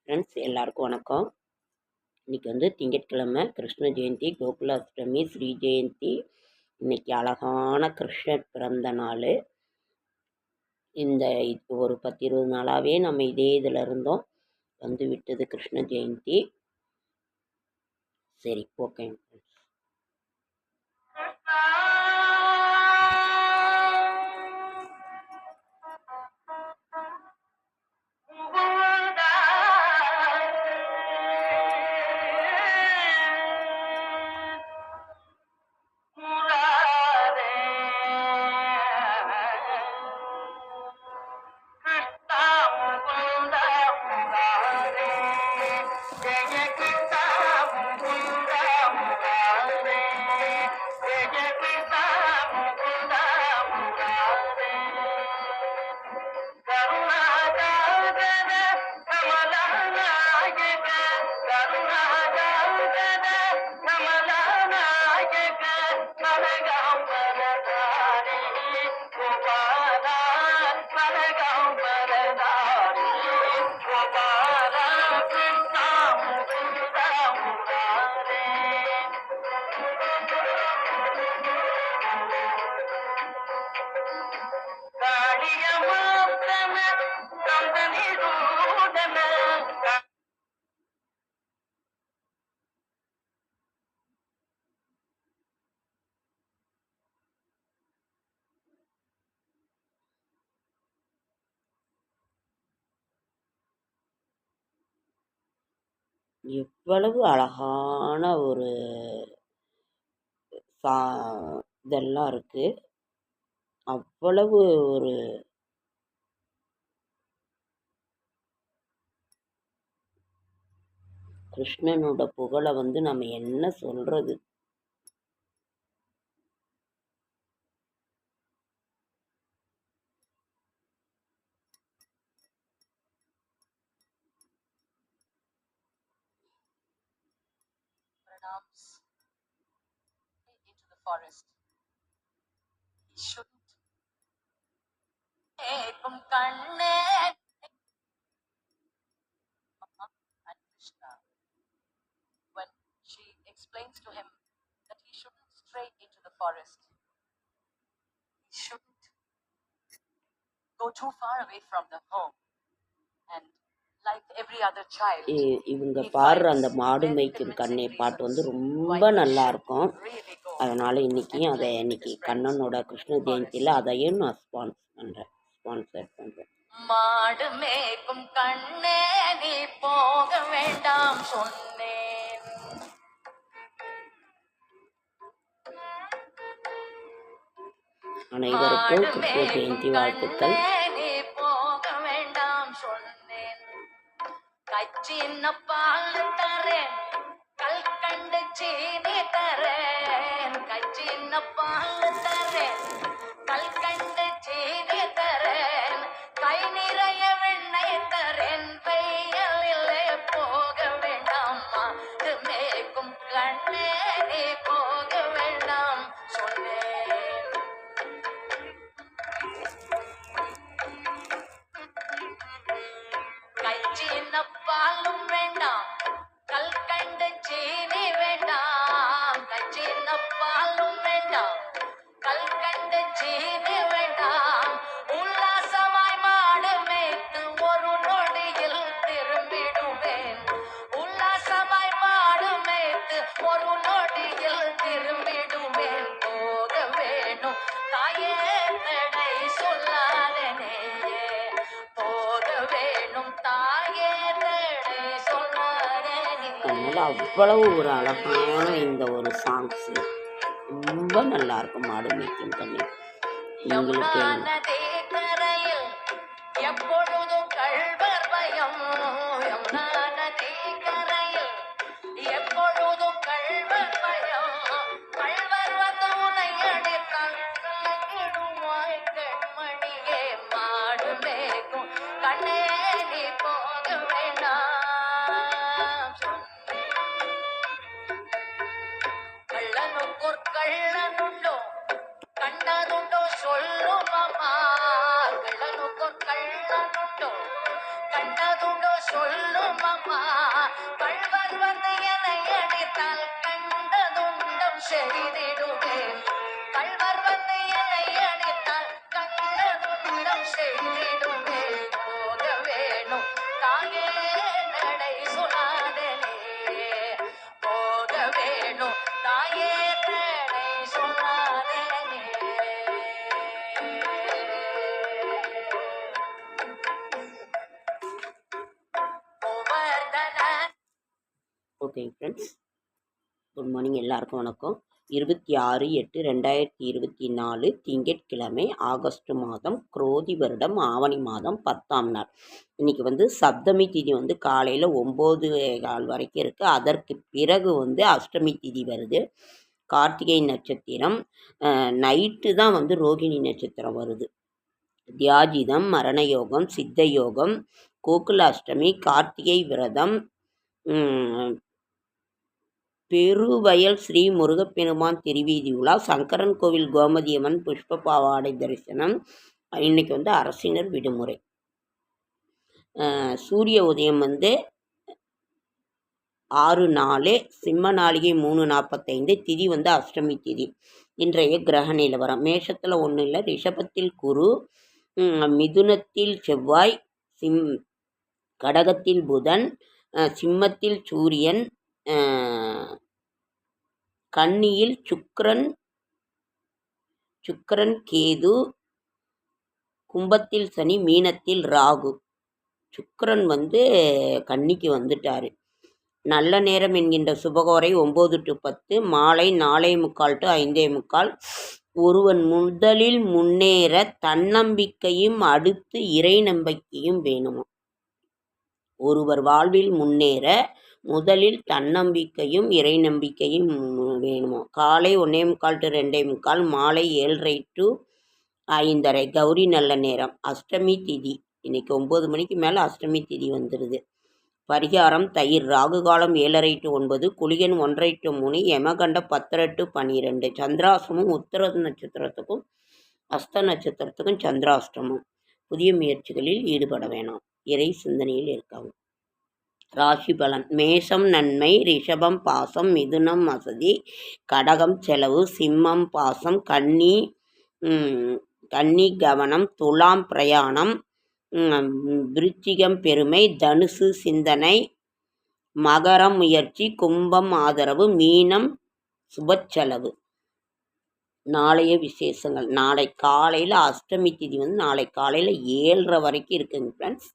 Friends எல்லாருக்கும் வணக்கம். இன்றைக்கி திங்கட்கிழமை கிருஷ்ண ஜெயந்தி, கோகுலாஷ்டமி, ஸ்ரீ ஜெயந்தி. இன்றைக்கி அழகான கிருஷ்ணர் பிறந்த நாள். இந்த ஒரு 10-20 நாளாகவே நம்ம இதே இதில் இருந்தோம். விட்டது கிருஷ்ண ஜெயந்தி. சரி, ஓகே ஃப்ரெண்ட்ஸ். எவ்வளவு அழகான ஒரு இதெல்லாம் இருக்குது. அவ்வளவு ஒரு கிருஷ்ணனோட புகழை நம்ம என்ன சொல்கிறது. Into the forest. He shouldn't. And Krishna, when she explains to him that he shouldn't stray into the forest, he shouldn't go too far away from the home, and like every other child, இவங்க பாடுற அந்த மாடு மேய்க்கும் கண்ணே பாட்டு ரொம்ப நல்லா இருக்கும். அதனால் இன்னைக்கு கண்ணனோட கிருஷ்ண ஜெயந்தியில் அதையும் நான் ஸ்பான்சர் பண்ணுறேன். மாடு மேய்க்கும் கண்ணே நீ போக வேண்டாம் சொன்னேன். அனைவருக்கும் கிருஷ்ண ஜெயந்தி வாழ்த்துக்கள். போக வேண்டாம் சொன்னேன். கச்சின்ன பால் தரேன், கல்கண்டு சீனி தரேன். கச்சின்ன பால் தரேன், கல்கண்டு சீனி தரேன். கை நிறைய வெண்ணெய் தரேன். வெயிலிலே போக வேண்டாம் மாடு மேய்க்கும் கண்ணே நீ போக வேண்டாம் சொன்னேன். கச்சின்ன பாலும் வேண்டாம், கல்கண்டு சீனி வேண்டாம். கச்சின்ன பாலும் வேண்டாம், கல்கண்டு சீனி வேண்டாம். உல்லாசமாய் மாடு மேய்த்து ஒரு நொடியில் திரும்பிடுவேன். உல்லாசமாய் மாடு மேய்த்து ஒரு நொடியில் திரும்பிடுவேன். போக வேணும் தாயே தடை சொல்லாதனே. போக வேணும் தாயே தடை சொல்லாதனே. அவ்வளவு ஒரு அழகான இந்த ஒரு சாங்ஸ் ரொம்ப நல்லா இருக்கும். மாடு மேய்க்கும் கண்ணே யமுனா நதி கரையில் எப்பொழுதும் கள்வர் பயம். யமுனா நதி கரையில் எப்பொழுதும் கள்வர் பயம். கள்வர் வந்து உன்னை அடித்தால் கலங்கிடுவாய் கண்மணியே. மாடு மேய்க்கும் கண்ணே நீ போக வேண்டாம் சொன்னேன். கள்ளனுக்கொரு கள்ளனுண்டோ, கண்டதுண்டோ சொல்லும் அம்மா. அம்மா கள்வர் வந்து என்னை அடித்தால் கண்டதுண்டம் செய்திடுவேன். கள்வர் வந்து என்னை அடித்தால் கண்டதுண்டம் செய்திடுவேன். போக வேணும் தாயே நடை சொல்லாதனே, போக வேணும் தாயே நடை சொல்லாதனே. Govardhana okay friends, good morning, எல்லாருக்கும் வணக்கம். 26/8/2024 திங்கட்கிழமை, ஆகஸ்ட் மாதம், குரோதி வருடம், ஆவணி மாதம் 10ஆம் நாள். இன்றைக்கி வந்து சப்தமி திதி வந்து காலையில் 9:15 வரைக்கும் இருக்குது. அதற்கு பிறகு வந்து அஷ்டமி திதி வருது. கார்த்திகை நட்சத்திரம் நைட்டு தான் வந்து ரோகிணி நட்சத்திரம் வருது. தியாஜிதம், மரணயோகம், சித்த யோகம், கோகுலாஷ்டமி, கார்த்திகை விரதம், பெருவயல் ஸ்ரீ முருகப்பெருமான் திருவீதி உலா, சங்கரன் கோவில் கோமதியம்மன் புஷ்ப பாவாடை தரிசனம். இன்னைக்கு வந்து அரசினர் விடுமுறை. சூரிய உதயம் வந்து 6:04, சிம்ம நாளிகை 3:45, திதி வந்து அஷ்டமி திதி. இன்றைய கிரக நிலவரம்: மேஷத்தில் ஒன்றும் இல்லை, ரிஷபத்தில் குரு, மிதுனத்தில் செவ்வாய், கடகத்தில் புதன், சிம்மத்தில் சூரியன், கன்னியில் சுக்கிரன் கேது, கும்பத்தில் சனி, மீனத்தில் ராகு. சுக்கிரன் வந்து கன்னிக்கு வந்துட்டார். நல்ல நேரம் என்கின்ற சுபகோரை 9 to 10, மாலை 4:45 to 5:45. ஒருவன் முதலில் முன்னேற தன்னம்பிக்கையும் அடுத்து இறை நம்பிக்கையும் வேணுமா? ஒருவர் வாழ்வில் முன்னேற முதலில் தன்னம்பிக்கையும் இறை நம்பிக்கையும் வேணுமா? காலை 1:45 to 2:45, மாலை 7:30 to 5:30. கௌரி நல்ல நேரம். அஷ்டமி திதி இன்னைக்கு 9 மணிக்கு மேலே அஷ்டமி திதி வந்துடுது. பரிகாரம் தயிர். ராகு காலம் 7:30 to 9, குளிகன் 1:30 to 3, யமகண்ட 10:30 to 12. சந்திராசிரமம் உத்தர நட்சத்திரத்துக்கும் அஸ்த நட்சத்திரத்துக்கும் சந்திராஷ்டமம். புதிய முயற்சிகளில் ஈடுபட வேணாம். இறை சிந்தனையில் இருக்காங்க. ராசி பலன்: மேஷம் நன்மை, ரிஷபம் பாசம், மிதுனம் வசதி, கடகம் செலவு, சிம்மம் பாசம், கன்னி கவனம், துலாம் பிரயாணம், விருச்சிகம் பெருமை, தனுசு சிந்தனை, மகரம் முயற்சி, கும்பம் ஆதரவு, மீனம் சுபச்செலவு. நாளைய விசேஷங்கள்: நாளை காலையில் அஷ்டமி திதி வந்து நாளை காலையில் 7:30 வரைக்கும் இருக்குங்க ஃப்ரெண்ட்ஸ்.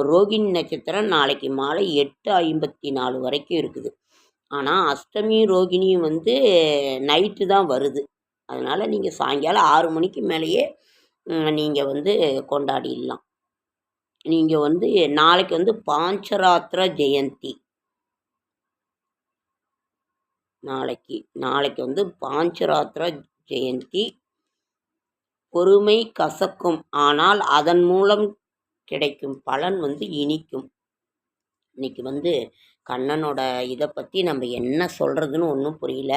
ரோகிணி நட்சத்திரம் நாளைக்கு மாலை 8:54 வரைக்கும் இருக்குது. ஆனால் அஷ்டமி ரோகிணியும் வந்து நைட்டு தான் வருது. அதனால் நீங்கள் சாயங்காலம் 6 மணிக்கு மேலேயே நீங்கள் வந்து கொண்டாடிடலாம். நீங்கள் வந்து நாளைக்கு வந்து பாஞ்சராத்திர ஜெயந்தி. நாளைக்கு வந்து பாஞ்சராத்திர ஜெயந்தி. பொறுமை கசக்கும், ஆனால் அதன் மூலம் கிடைக்கும் பலன் வந்து இனிக்கும். இன்னைக்கு வந்து கண்ணனோட இதை பற்றி நம்ம என்ன சொல்கிறதுன்னு ஒன்றும் புரியல.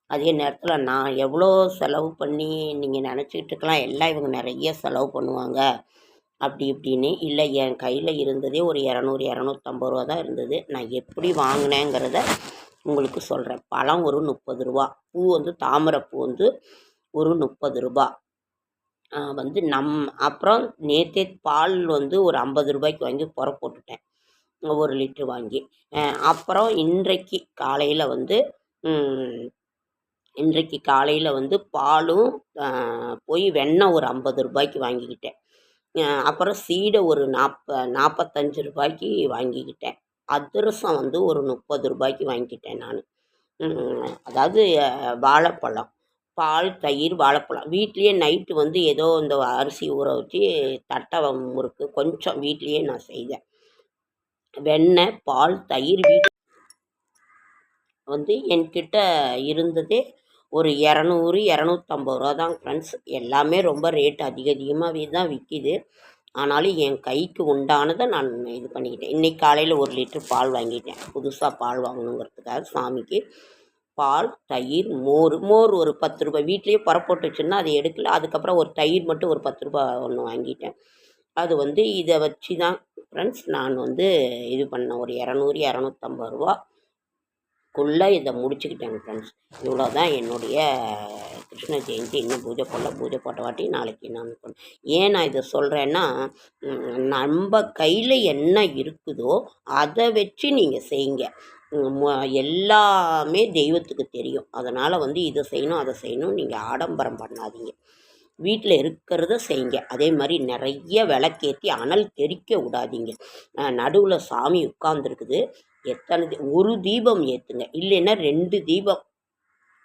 அதே நேரத்தில் நான் எவ்வளோ செலவு பண்ணி நீங்கள் நினச்சிக்கிட்டு இருக்கலாம், எல்லாம் இவங்க நிறைய செலவு பண்ணுவாங்க அப்படி இப்படின்னு. இல்லை, என் கையில் இருந்ததே ஒரு 200-250 ரூபா தான் இருந்தது. நான் எப்படி வாங்கினேங்கிறத உங்களுக்கு சொல்கிறேன். பழம் ஒரு 30 ரூபா, பூ வந்து தாமரைப்பூ வந்து ஒரு 30 ரூபா வந்து அப்புறம் நேற்றே பால் வந்து ஒரு 50 ரூபாய்க்கு வாங்கி புற போட்டுட்டேன், 1 லிட்ரு வாங்கி. அப்புறம் இன்றைக்கு காலையில் வந்து பாலும் போய் வெண்ணெய் ஒரு 50 ரூபாய்க்கு வாங்கிக்கிட்டேன். அப்புறம் சீடை ஒரு 45 ரூபாய்க்கு வாங்கிக்கிட்டேன். அதிரசம் வந்து ஒரு 30 ரூபாய்க்கு வாங்கிக்கிட்டேன் நான். அதாவது வாழைப்பழம், பால், தயிர், வாழைப்பழம். வீட்லேயே நைட்டு வந்து ஏதோ இந்த அரிசி ஊற வச்சு தட்டை முறுக்கு கொஞ்சம் வீட்லேயே நான் செய்தேன். வெண்ணெய், பால், தயிர் வந்து என்கிட்ட இருந்ததே ஒரு 200-250 ரூபா தான் ஃப்ரெண்ட்ஸ். எல்லாமே ரொம்ப ரேட் அதிகமாகவே தான் விற்கிது. ஆனாலும் என் கைக்கு உண்டானதை நான் இது பண்ணிக்கிட்டேன். இன்றைக்கி காலையில் 1 லிட்ரு பால் வாங்கிட்டேன். புதுசாக பால் வாங்கணுங்கிறதுக்காக சாமிக்கு. பால், தயிர், மோர் ஒரு 10 ரூபாய் வீட்லேயே புறப்போட்டு வச்சுன்னா அதை எடுக்கல. அதுக்கப்புறம் ஒரு தயிர் மட்டும் ஒரு 10 ரூபா ஒன்று வாங்கிட்டேன். அது வந்து இதை வச்சு தான் ஃப்ரெண்ட்ஸ் நான் வந்து இது பண்ணேன். ஒரு 200 250 ரூபாக்குள்ளே இதை முடிச்சுக்கிட்டேங்க ஃப்ரெண்ட்ஸ். இவ்வளோ தான் என்னுடைய கிருஷ்ண ஜெயந்தி. இன்னும் பூஜை போடல. பூஜை போட்ட வாட்டி நாளைக்கு நான் பண்ணேன். ஏன் நான் இதை சொல்கிறேன்னா, நம்ம கையில் என்ன இருக்குதோ அதை வச்சு நீங்கள் செய்யுங்க. எல்லாமே தெய்வத்துக்கு தெரியும். அதனால் வந்து இதை செய்யணும் அதை செய்யணும் நீங்கள் ஆடம்பரம் பண்ணாதீங்க. வீட்டில் இருக்கிறத செய்யுங்க. அதே மாதிரி நிறைய விளக்கேற்றி அனல் தெறிக்க விடாதீங்க. நடுவில் சாமி உட்கார்ந்துருக்குது. ஒரு தீபம் ஏற்றுங்க, இல்லைன்னா 2 தீபம்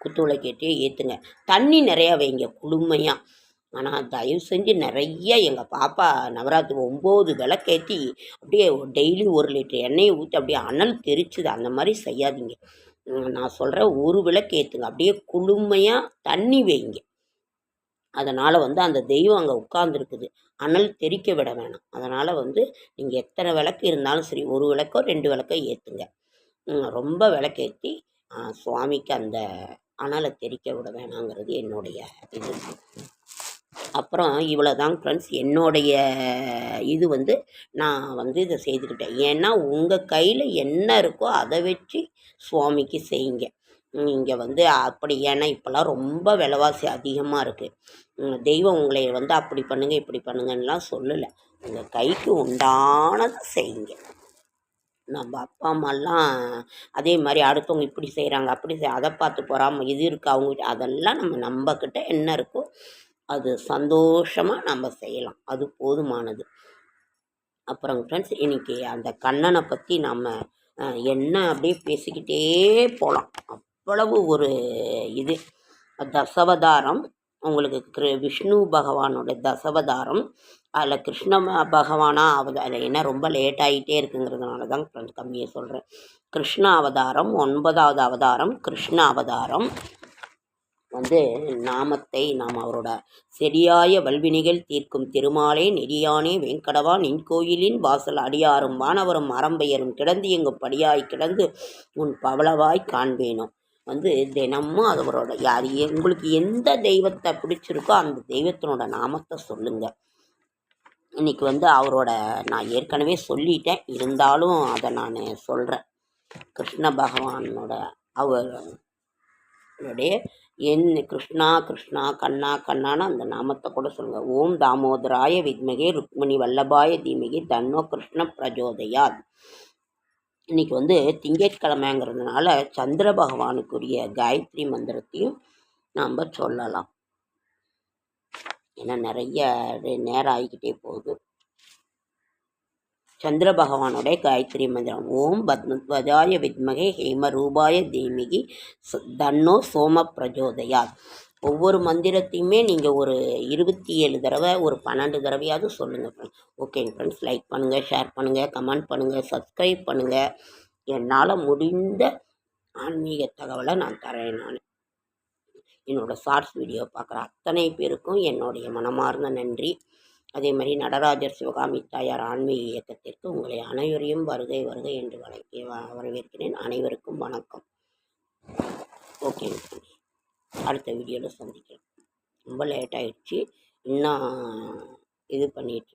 குத்து விளக்கேற்றியே ஏற்றுங்க. தண்ணி நிறையா வைங்க குளுமையாக. ஆனால் தயவு செஞ்சு நிறைய எங்கள் பாப்பா நவராத்திரி 9 விளக்கேற்றி அப்படியே டெய்லி 1 லிட்டர் எண்ணெயை ஊற்றி அப்படியே அனல் தெரிச்சுது. அந்த மாதிரி செய்யாதீங்க. நான் சொல்கிறேன், ஒரு விளக்கு ஏற்றுங்க. அப்படியே குளுமையாக தண்ணி வைங்க. அதனால் வந்து அந்த தெய்வம் அங்கே உட்கார்ந்துருக்குது. அனல் தெறிக்க விட வேணாம். அதனால் வந்து நீங்கள் எத்தனை விளக்கு இருந்தாலும் சரி, 1 விளக்கோ 2 விளக்கோ ஏற்றுங்க. ரொம்ப விளக்கேற்றி சுவாமிக்கு அந்த அனலை தெறிக்க விட வேணாங்கிறது என்னுடைய இது. அப்புறம் இவ்வளோ தாங்க ஃப்ரெண்ட்ஸ் என்னுடைய இது வந்து நான் வந்து இதை செய்துக்கிட்டேன். ஏன்னா உங்கள் கையில் என்ன இருக்கோ அதை வச்சு சுவாமிக்கு செய்யுங்க. இங்கே வந்து அப்படி, ஏன்னா இப்போல்லாம் ரொம்ப விலைவாசி அதிகமாக இருக்குது. தெய்வம் உங்களை வந்து அப்படி பண்ணுங்க இப்படி பண்ணுங்கன்னெலாம் சொல்லலை. உங்கள் கைக்கு உண்டானதை செய்யுங்க. நம்ம அப்பா அம்மாலாம் அதே மாதிரி அடுத்தவங்க இப்படி செய்கிறாங்க அப்படி அதை பார்த்து போகாமல் இது இருக்குது அவங்ககிட்ட, அதெல்லாம் நம்மக்கிட்ட என்ன இருக்கோ அது சந்தோஷமாக நம்ம செய்யலாம். அது போதுமானது. அப்புறம் ஃப்ரெண்ட்ஸ் இன்றைக்கி அந்த கண்ணனை பற்றி நம்ம என்ன அப்படியே பேசிக்கிட்டே போகலாம். அவ்வளவு ஒரு இது தசவதாரம். உங்களுக்கு விஷ்ணு பகவானோட தசவதாரம். அதில் கிருஷ்ண பகவானா அவதாரம். ஏன்னா ரொம்ப லேட் ஆகிட்டே இருக்குங்கிறதுனால தான் ஃப்ரெண்ட்ஸ் கம்மியாக சொல்கிறேன். கிருஷ்ண அவதாரம் 9வது அவதாரம் கிருஷ்ண அவதாரம் வந்து நாமத்தை நாம் அவரோட செடியாய வல்வினைகள் தீர்க்கும் திருமாலே நெடியானே வெங்கடவா நின் கோயிலின் வாசல் அடியாரும் வானவரும் அறம்பெயரும் கிடந்து எங்கும் படியாய் கிடந்து உன் பவளவாய் காண்பேனும். வந்து தினமும் அவரோட உங்களுக்கு எந்த தெய்வத்தை பிடிச்சிருக்கோ அந்த தெய்வத்தினோட நாமத்தை சொல்லுங்கள். இன்றைக்கி வந்து அவரோட நான் ஏற்கனவே சொல்லிட்டேன், இருந்தாலும் அதை நான் சொல்கிறேன். கிருஷ்ண பகவானோட அவருடைய கிருஷ்ணா கிருஷ்ணா கண்ணா கண்ணான்னு அந்த நாமத்தை கூட சொல்லுங்கள். ஓம் தாமோதராய வித்மகே ருக்மிணி வல்லபாய தீமகி தன்னோ கிருஷ்ண பிரஜோதயாத். இன்றைக்கி வந்து திங்கட்கிழமைங்கிறதுனால சந்திர பகவானுக்குரிய காயத்ரி மந்திரத்தையும் நாம் சொல்லலாம். ஏன்னா நிறைய நேரம் ஆகிக்கிட்டே போகுது. சந்திர பகவானுடைய காயத்ரி மந்திரம் ஓம் பத்மத்வஜாய வித்மகே ஹேம ரூபாய தீமிகி தன்னோ சோம பிரஜோதயாத். ஒவ்வொரு மந்திரத்தையுமே நீங்கள் ஒரு 27 தடவை ஒரு 12 தடவையாவது சொல்லுங்கள் ஃப்ரெண்ட்ஸ். ஓகேங்க ஃப்ரெண்ட்ஸ், லைக் பண்ணுங்கள், ஷேர் பண்ணுங்கள், கமெண்ட் பண்ணுங்கள், சப்ஸ்கிரைப் பண்ணுங்கள். என்னால் முடிந்த ஆன்மீக தகவலை நான் தரேன். நான் என்னோடய ஷார்ட்ஸ் வீடியோ பார்க்குற அத்தனை பேருக்கும் என்னுடைய மனமார்ந்த நன்றி. அதே மாதிரி நடராஜர் சிவகாமி தாயார் ஆன்மீக இயக்கத்திற்கு உங்களை அனைவரையும் வருகை வருகை என்று வரவேற்கிறேன். அனைவருக்கும் வணக்கம். ஓகே, அடுத்த வீடியோவில் சந்திக்கலாம். ரொம்ப லேட் ஆகிடுச்சு, இன்னும் இது பண்ணிட்டு